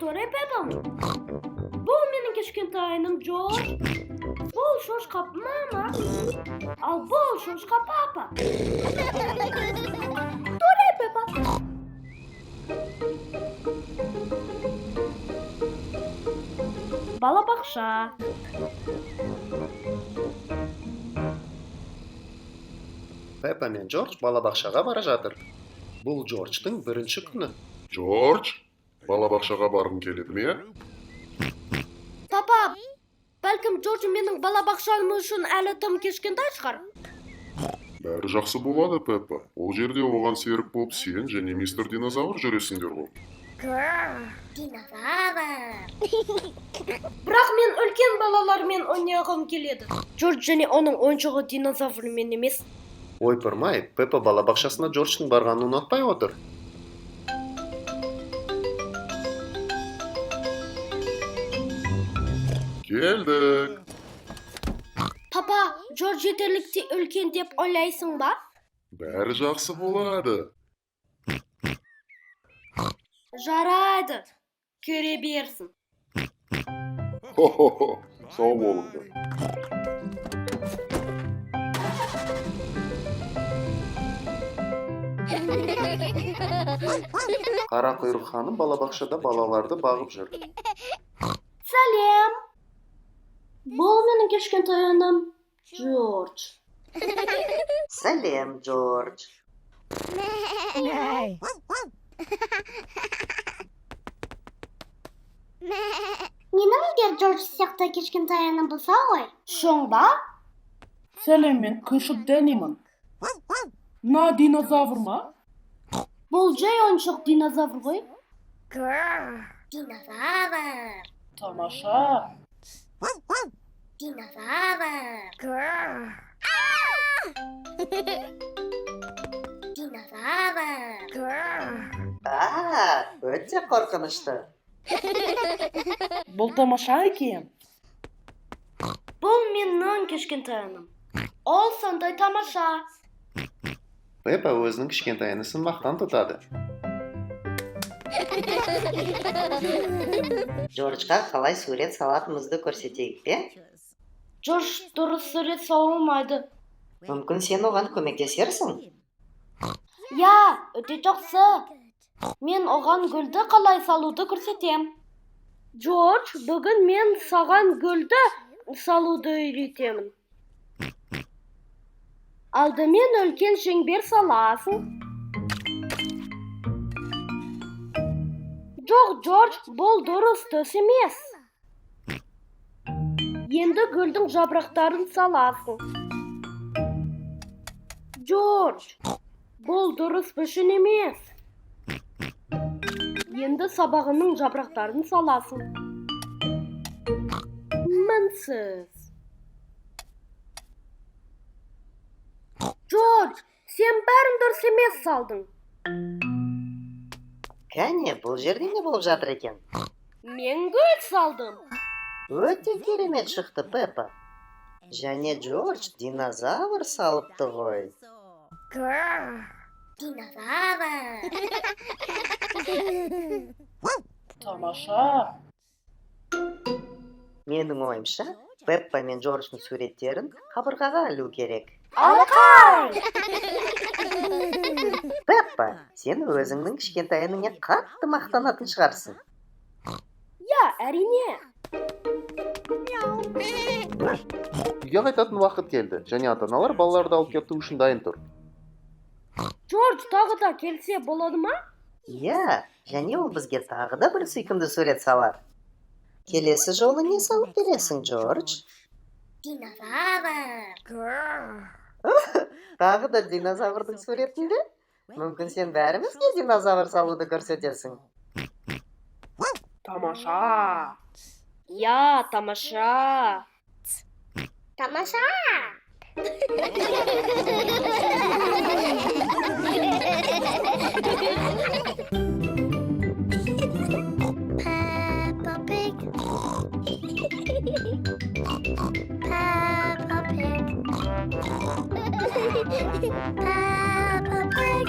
To'g'ri Peppa. Bu mening kichkintoyim George. Bu shoshqa mama. Al bu shoshqa papa. To'g'ri Peppa. Balabaqsha. Peppa men George balabaqshaga bara жатыр. Бұл Джордждың бірінші күні. Джордж, балабақшаға барғың келеді ме? Papa, balkim George mening balabaqsham uchun әлі тым кішкентай шығар. Бәрі жақсы болады, Пеппа. Ол жерде оған серік болып сен және мистер Динозавр жүресіңдер ғой. Бірақ мен үлкен балалармен ойнағым келеді. George және оның ойыншығы динозаврмен емес. Ойпырмай, Пеппа балабақшасына Джордждың барғанын ұнатпай отыр. Келдік. Papa, George жетерлікте үлкен деп ойлайсың ба? Бәрі жақсы болады. Жарайды. Көре берсін. Хо-хо-хо, сау болыңдар. Қара құйрық ханым балабақшада балаларды бағып жүр. Сәлем. Бұл менің кішкентайым George. Сәлем, Джордж. Менің егер George сияқты кішкентайым болса ғой? Шоң ба? Сәлем, мен күшік Дәнимін. На динозавр ма? Бұл жай ойыншық динозавр ғой? Динозавр. Тамаша. Динозавр. Динозавр. Өте қорқынышты. Бұл тамаша екен. Бұл менің кішкентайым. Ол сондай тамаша. Пеппа өзінің кішкентай інісын мақтан тұтады. Джорджға қалай сурет салатынымызды көрсетейік пе? George дұрыс сурет сала алмайды. Мүмкін сен оған көмектесерсің? Я, өте жақсы. Мен оған гүлді қалай салуды көрсетем. George, бүгін мен саған гүлді салуды үйретемін. Алдымен үлкен шеңбер саласың. Жоқ, George, бұл дұрыс төс емес. Енді гүлдің жапырақтарын саласың. George, бұл дұрыс пішін емес. Енді сабағының жапырақтарын саласың. Мінсіз. George, сен бәрін дұрыс емес салдың. Кәне, бұл жерде не болып жатыр екен? Мен гүл салдым. Өте керемет шықты, Пеппа. Және Джордж динозавр салыпты ғой. Динозавр. Тамаша. Менің ойымша, Пеппа мен Джордждың суреттерін қабырғаға ілу керек. Алақай! Пеппа, сен өзіңнің кішкентайыңа қатты мақтанатын шығарсың. Я, әрине. Үйге қайтатын уақыт келді, және ата-аналар балаларды алып кету үшін дайын тұр. George тағы да келсе болады ма? Иә, және ол бізге тағы да бір сүйкімді сурет салар. Келесі жолы не салып бересің, Джордж? Динозавр. Тағы да динозаврдың суретінде? Мүмкін сен бәрімізге динозавр салуды көрсетесің. Тамаша. Я, тамаша. Тамаша. Peppa Pig. Peppa Pig. Peppa Pig.